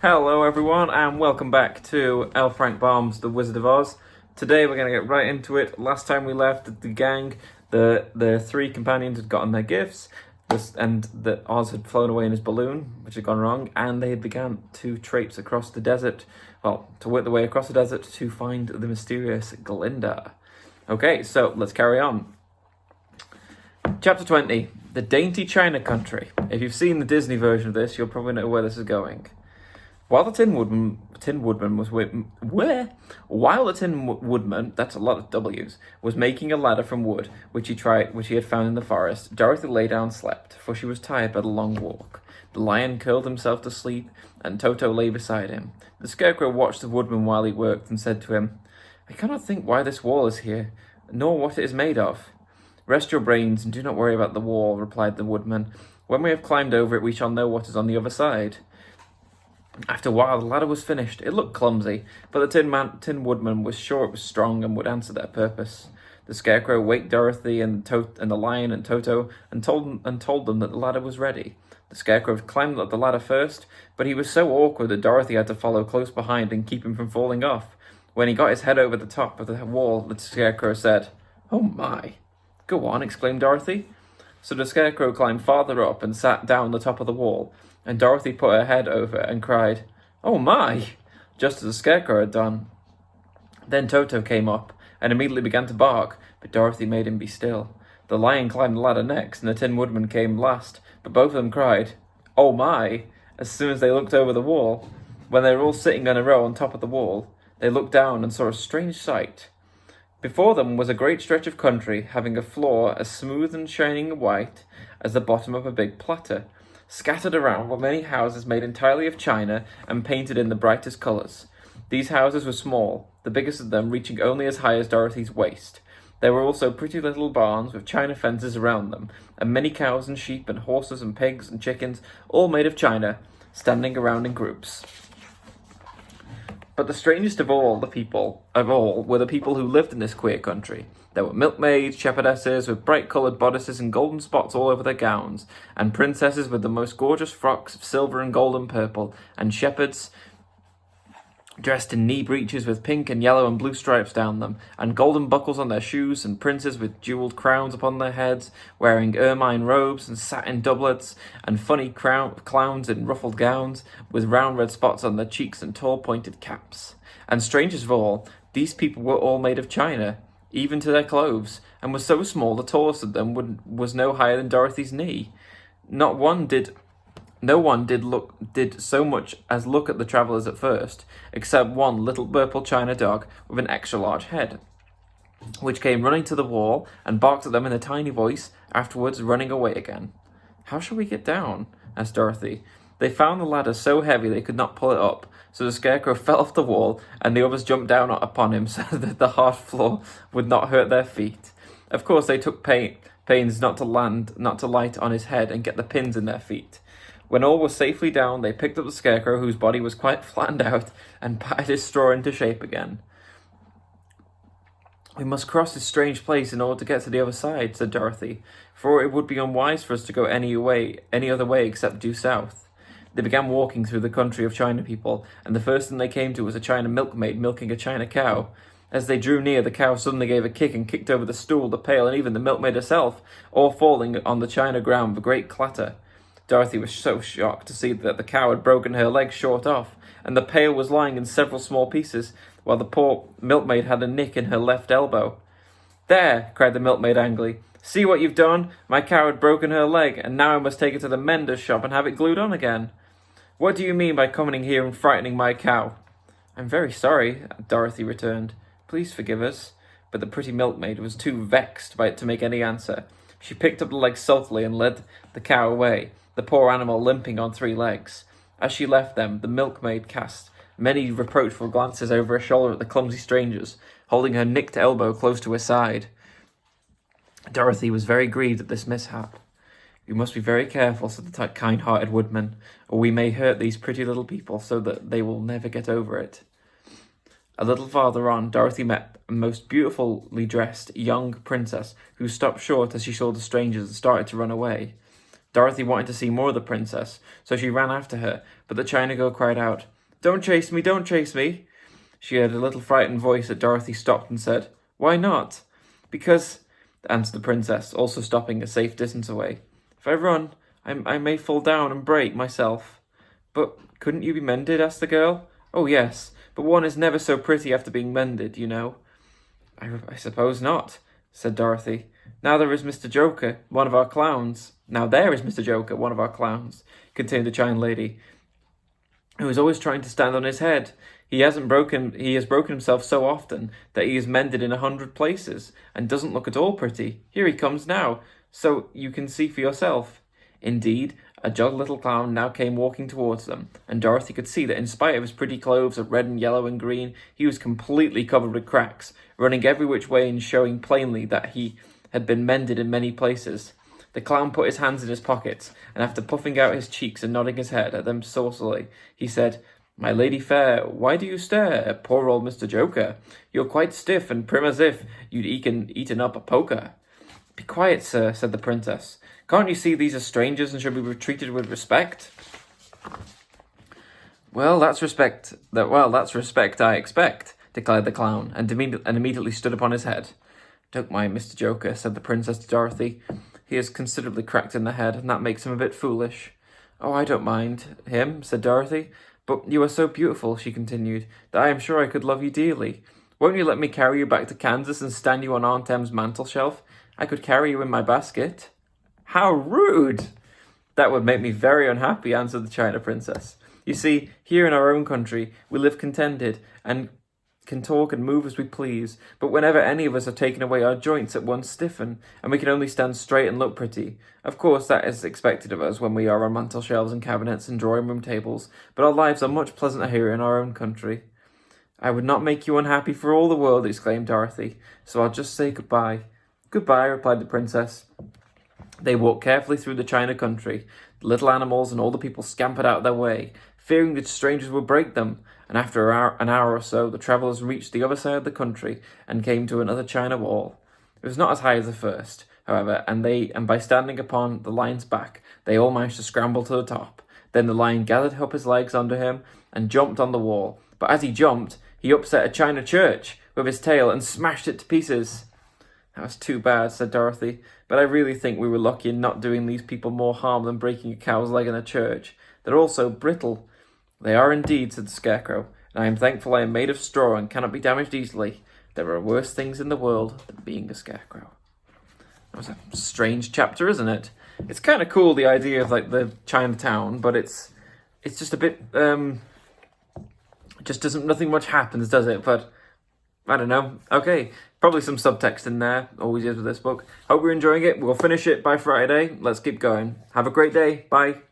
Hello everyone and welcome back to L. Frank Baum's The Wizard of Oz. Today we're going to get right into it. Last time we left the gang, the three companions had gotten their gifts, and that Oz had flown away in his balloon, which had gone wrong, and they had begun to traipse across the desert, to work their way across the desert to find the mysterious Glinda. Okay, so let's carry on. Chapter 20, The Dainty China Country. If you've seen the Disney version of this, you'll probably know where this is going. While the Tin Woodman, that's a lot of W's, was making a ladder from wood, which he had found in the forest, Dorothy lay down and slept, for she was tired by the long walk. The Lion curled himself to sleep, and Toto lay beside him. The Scarecrow watched the Woodman while he worked, and said to him, "I cannot think why this wall is here, nor what it is made of." "Rest your brains, and do not worry about the wall," replied the Woodman. "When we have climbed over it, we shall know what is on the other side." After a while, the ladder was finished. It looked clumsy, but the Tin Woodman was sure it was strong and would answer their purpose. The Scarecrow waked Dorothy and the Lion and Toto and told them that the ladder was ready. The Scarecrow climbed up the ladder first, but he was so awkward that Dorothy had to follow close behind and keep him from falling off. When he got his head over the top of the wall, the Scarecrow said, "Oh my!" "Go on," exclaimed Dorothy. So the Scarecrow climbed farther up and sat down on the top of the wall, and Dorothy put her head over and cried, "Oh my!" just as the Scarecrow had done. Then Toto came up and immediately began to bark, but Dorothy made him be still. The Lion climbed the ladder next, and the Tin Woodman came last, but both of them cried, "Oh my!" as soon as they looked over the wall. When they were all sitting in a row on top of the wall, they looked down and saw a strange sight. Before them was a great stretch of country, having a floor as smooth and shining white as the bottom of a big platter. Scattered around were many houses made entirely of china and painted in the brightest colours. These houses were small, the biggest of them reaching only as high as Dorothy's waist. There were also pretty little barns with china fences around them, and many cows and sheep and horses and pigs and chickens, all made of china, standing around in groups. But the strangest of all were the people who lived in this queer country. There were milkmaids, shepherdesses with bright-coloured bodices and golden spots all over their gowns, and princesses with the most gorgeous frocks of silver and gold and purple, and shepherds dressed in knee breeches with pink and yellow and blue stripes down them, and golden buckles on their shoes, and princes with jewelled crowns upon their heads, wearing ermine robes and satin doublets, and funny clowns in ruffled gowns, with round red spots on their cheeks and tall pointed caps. And strangest of all, these people were all made of china, even to their clothes, and were so small the tallest of them was no higher than Dorothy's knee. No one did so much as look at the travellers at first, except one little purple china dog with an extra large head, which came running to the wall and barked at them in a tiny voice, afterwards running away again. "How shall we get down?" asked Dorothy. They found the ladder so heavy they could not pull it up, so the Scarecrow fell off the wall, and the others jumped down upon him so that the hard floor would not hurt their feet. Of course, they took pains not to light on his head and get the pins in their feet. When all was safely down, they picked up the Scarecrow, whose body was quite flattened out, and patted his straw into shape again. "We must cross this strange place in order to get to the other side," said Dorothy, "for it would be unwise for us to go any other way except due south." They began walking through the country of China people, and the first thing they came to was a China milkmaid milking a China cow. As they drew near, the cow suddenly gave a kick and kicked over the stool, the pail, and even the milkmaid herself, all falling on the china ground with a great clatter. Dorothy was so shocked to see that the cow had broken her leg short off, and the pail was lying in several small pieces, while the poor milkmaid had a nick in her left elbow. "There!" cried the milkmaid angrily. "See what you've done? My cow had broken her leg, and now I must take it to the mender's shop and have it glued on again. What do you mean by coming here and frightening my cow?" "I'm very sorry," Dorothy returned. "Please forgive us." But the pretty milkmaid was too vexed by it to make any answer. She picked up the leg sulkily and led the cow away, the poor animal limping on 3 legs. As she left them, the milkmaid cast many reproachful glances over her shoulder at the clumsy strangers, holding her nicked elbow close to her side. Dorothy was very grieved at this mishap. "You must be very careful," said the kind-hearted Woodman, "or we may hurt these pretty little people so that they will never get over it." A little farther on, Dorothy met a most beautifully dressed young princess who stopped short as she saw the strangers and started to run away. Dorothy wanted to see more of the princess, so she ran after her, but the China girl cried out, "Don't chase me, don't chase me!" She heard a little frightened voice that Dorothy stopped and said, "Why not?" "Because," answered the princess, also stopping a safe distance away, "if I run, I may fall down and break myself." "But couldn't you be mended?" asked the girl. "Oh, yes, but one is never so pretty after being mended, you know." I suppose not," said Dorothy. "Now there is Mr. Joker, one of our clowns. Now there is Mr. Joker, one of our clowns," continued the China lady, "who is always trying to stand on his head. He has broken himself so often that he is mended in 100 places, and doesn't look at all pretty. Here he comes now, so you can see for yourself." Indeed, a jolly little clown now came walking towards them, and Dorothy could see that in spite of his pretty clothes of red and yellow and green, he was completely covered with cracks, running every which way and showing plainly that he had been mended in many places. The clown put his hands in his pockets, and after puffing out his cheeks and nodding his head at them saucily, he said, "My lady fair, why do you stare? Poor old Mr. Joker. You're quite stiff and prim as if you'd eaten up a poker." "Be quiet, sir," said the princess. "Can't you see these are strangers and should be treated with respect?" That's respect I expect," declared the clown, and immediately stood upon his head. "Don't mind Mr. Joker," said the princess to Dorothy. "He is considerably cracked in the head, and that makes him a bit foolish." "Oh, I don't mind him," said Dorothy. "But you are so beautiful," she continued, "that I am sure I could love you dearly. Won't you let me carry you back to Kansas and stand you on Aunt Em's mantel-shelf? I could carry you in my basket." "How rude!" "That would make me very unhappy," answered the China princess. "You see, here in our own country, we live contented and can talk and move as we please, but whenever any of us are taken away, our joints at once stiffen, and we can only stand straight and look pretty. Of course, that is expected of us when we are on mantel shelves and cabinets and drawing room tables, but our lives are much pleasanter here in our own country." "I would not make you unhappy for all the world," exclaimed Dorothy, "so I'll just say goodbye." "Goodbye," replied the princess. They walked carefully through the China country. The little animals and all the people scampered out of their way, fearing that strangers would break them, and after an hour or so, the travellers reached the other side of the country and came to another China wall. It was not as high as the first, however, and by standing upon the lion's back, they all managed to scramble to the top. Then the lion gathered up his legs under him and jumped on the wall, but as he jumped, he upset a China church with his tail and smashed it to pieces. "That was too bad," said Dorothy, "but I really think we were lucky in not doing these people more harm than breaking a cow's leg in a church. They're all so brittle." "They are indeed," said the Scarecrow, "and I am thankful I am made of straw and cannot be damaged easily. There are worse things in the world than being a scarecrow." That was a strange chapter, isn't it? It's kind of cool, the idea of like the Chinatown, but it's just a bit nothing much happens, does it? But I don't know. Okay, probably some subtext in there, always is with this book. Hope you're enjoying it. We'll finish it by Friday. Let's keep going. Have a great day. Bye.